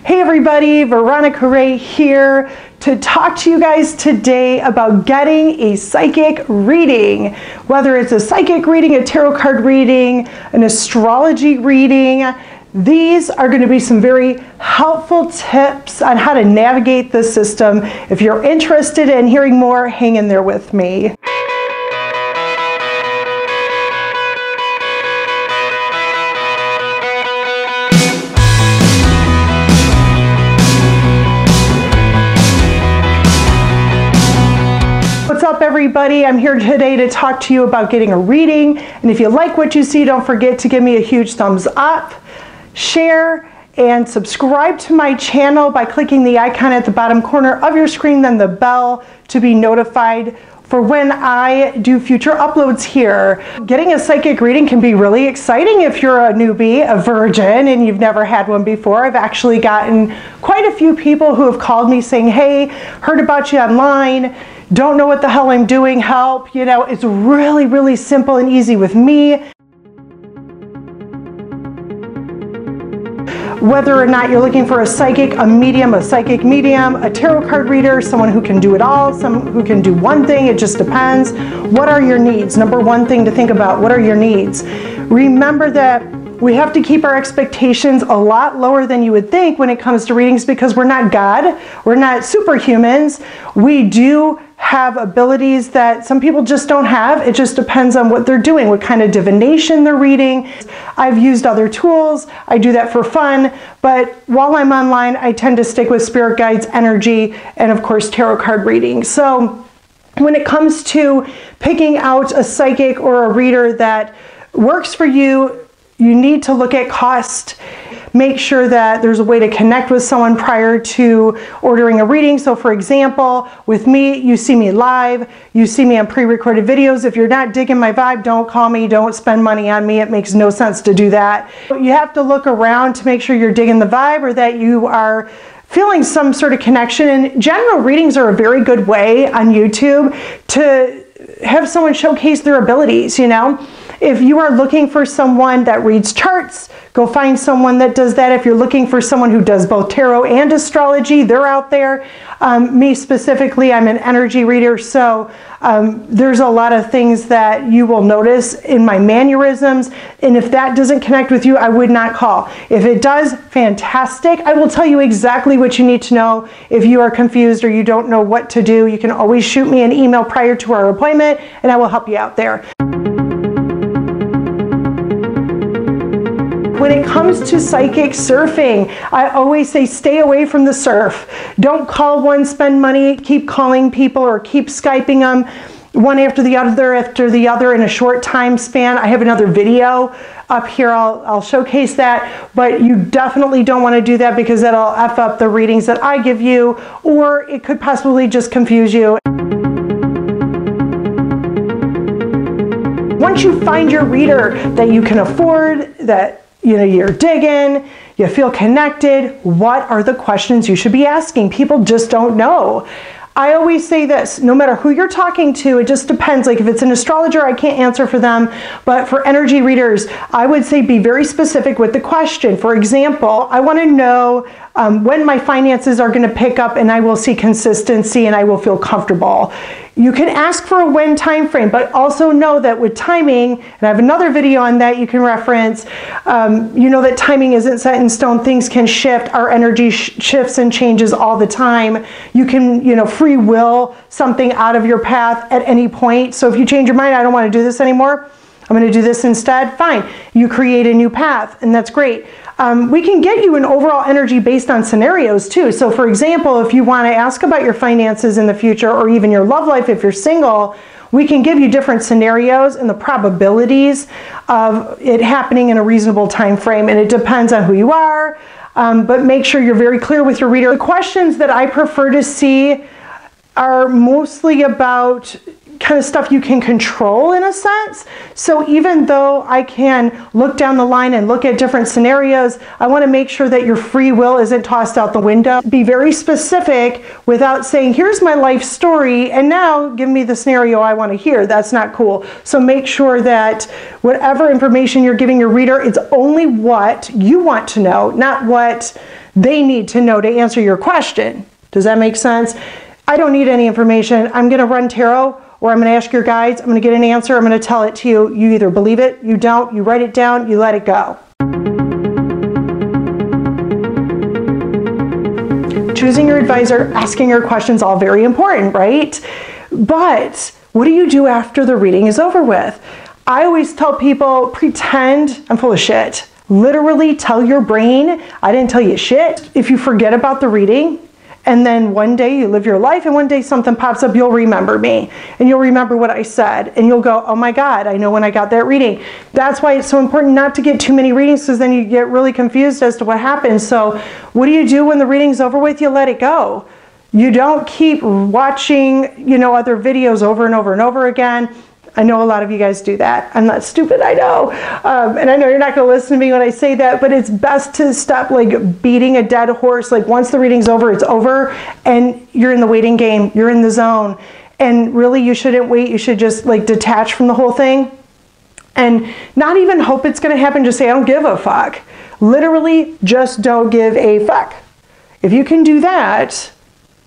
Hey everybody, Veronica Ray here to talk to you guys today about getting a psychic reading. Whether it's a psychic reading, a tarot card reading, an astrology reading, these are going to be some very helpful tips on how to navigate the system. If you're interested in hearing more, hang in there with me. What's up everybody? I'm here today to talk to you about getting a reading, and if you like what you see, don't forget to give me a huge thumbs up, share, and subscribe to my channel by clicking the icon at the bottom corner of your screen, then the bell to be notified for when I do future uploads here. Getting a psychic reading can be really exciting if you're a newbie, a virgin, and you've never had one before. I've actually gotten quite a few people who have called me saying, hey, heard about you online, don't know what the hell I'm doing, help. You know, it's really, really simple and easy with me. Whether or not you're looking for a psychic, a medium, a psychic medium, a tarot card reader, someone who can do it all, someone who can do one thing, it just depends. What are your needs? Number one thing to think about, what are your needs? Remember that we have to keep our expectations a lot lower than you would think when it comes to readings, because we're not God, we're not superhumans. We do have abilities that some people just don't have. It just depends on what they're doing, what kind of divination they're reading. I've used other tools. I do that for fun, but while I'm online, I tend to stick with spirit guides, energy, and of course, tarot card reading. So when it comes to picking out a psychic or a reader that works for you, you need to look at cost. Make sure that there's a way to connect with someone prior to ordering a reading. So for example, with me, you see me live, you see me on pre-recorded videos. If you're not digging my vibe, don't call me, don't spend money on me. It makes no sense to do that. You have to look around to make sure you're digging the vibe or that you are feeling some sort of connection. And general readings are a very good way on YouTube to have someone showcase their abilities, you know? If you are looking for someone that reads charts, go find someone that does that. If you're looking for someone who does both tarot and astrology, they're out there. Me specifically, I'm an energy reader, so there's a lot of things that you will notice in my mannerisms, and if that doesn't connect with you, I would not call. If it does, fantastic. I will tell you exactly what you need to know. If you are confused or you don't know what to do, you can always shoot me an email prior to our appointment, and I will help you out there. When it comes to psychic surfing, I always say stay away from the surf. Don't call one, spend money, keep calling people or keep Skyping them one after the other in a short time span. I have another video up here, I'll showcase that, but you definitely don't want to do that because that'll F up the readings that I give you, or it could possibly just confuse you. Once you find your reader that you can afford, that you know, you're digging, you feel connected, what are the questions you should be asking? People just don't know. I always say this, no matter who you're talking to, it just depends. Like if it's an astrologer, I can't answer for them, but for energy readers, I would say be very specific with the question. For example, I want to know when my finances are going to pick up and I will see consistency and I will feel comfortable. You can ask for a when time frame, but also know that with timing, and I have another video on that you can reference, you know that timing isn't set in stone. Things can shift. Our energy shifts and changes all the time. You can, you know, free will something out of your path at any point. So if you change your mind, I don't want to do this anymore, I'm going to do this instead, fine. You create a new path, and that's great. We can get you an overall energy based on scenarios too. So for example, if you want to ask about your finances in the future or even your love life if you're single, we can give you different scenarios and the probabilities of it happening in a reasonable time frame, and it depends on who you are, but make sure you're very clear with your reader. The questions that I prefer to see are mostly about kind of stuff you can control in a sense. So even though I can look down the line and look at different scenarios, I want to make sure that your free will isn't tossed out the window. Be very specific without saying, here's my life story, and now give me the scenario I want to hear. That's not cool. So make sure that whatever information you're giving your reader, it's only what you want to know, not what they need to know to answer your question. Does that make sense? I don't need any information. I'm going to run tarot, or I'm going to ask your guides. I'm going to get an answer. I'm going to tell it to you. You either believe it, you don't, you write it down, you let it go. Choosing your advisor, asking your questions, all very important, right? But what do you do after the reading is over with? I always tell people, pretend I'm full of shit. Literally tell your brain, I didn't tell you shit. If you forget about the reading, and then one day you live your life and one day something pops up, you'll remember me and you'll remember what I said and you'll go, oh my God, I know when I got that reading. That's why it's so important not to get too many readings, because then you get really confused as to what happens. So what do you do when the reading's over with? You let it go. You don't keep watching, other videos over and over and over again. I know a lot of you guys do that. I'm not stupid, I know. And I know you're not going to listen to me when I say that, but it's best to stop beating a dead horse. Once the reading's over, it's over, and you're in the waiting game. You're in the zone. And really, you shouldn't wait. You should just detach from the whole thing and not even hope it's going to happen. Just say, I don't give a fuck. Literally, just don't give a fuck. If you can do that,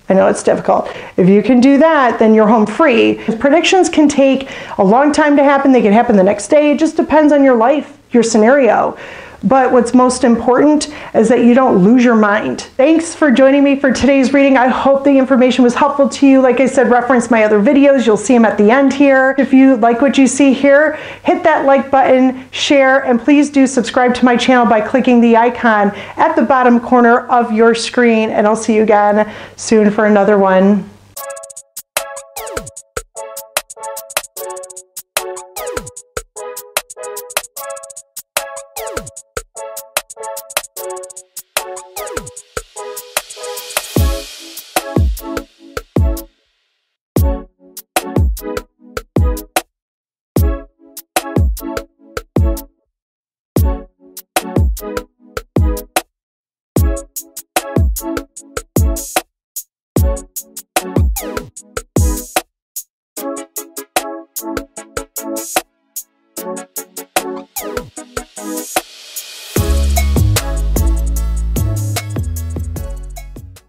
I know it's difficult. If you can do that, then you're home free. Predictions can take a long time to happen. They can happen the next day. It just depends on your life, your scenario. But what's most important is that you don't lose your mind. Thanks for joining me for today's reading. I hope the information was helpful to you. Like I said, reference my other videos. You'll see them at the end here. If you like what you see here, hit that like button, share, and please do subscribe to my channel by clicking the icon at the bottom corner of your screen. And I'll see you again soon for another one.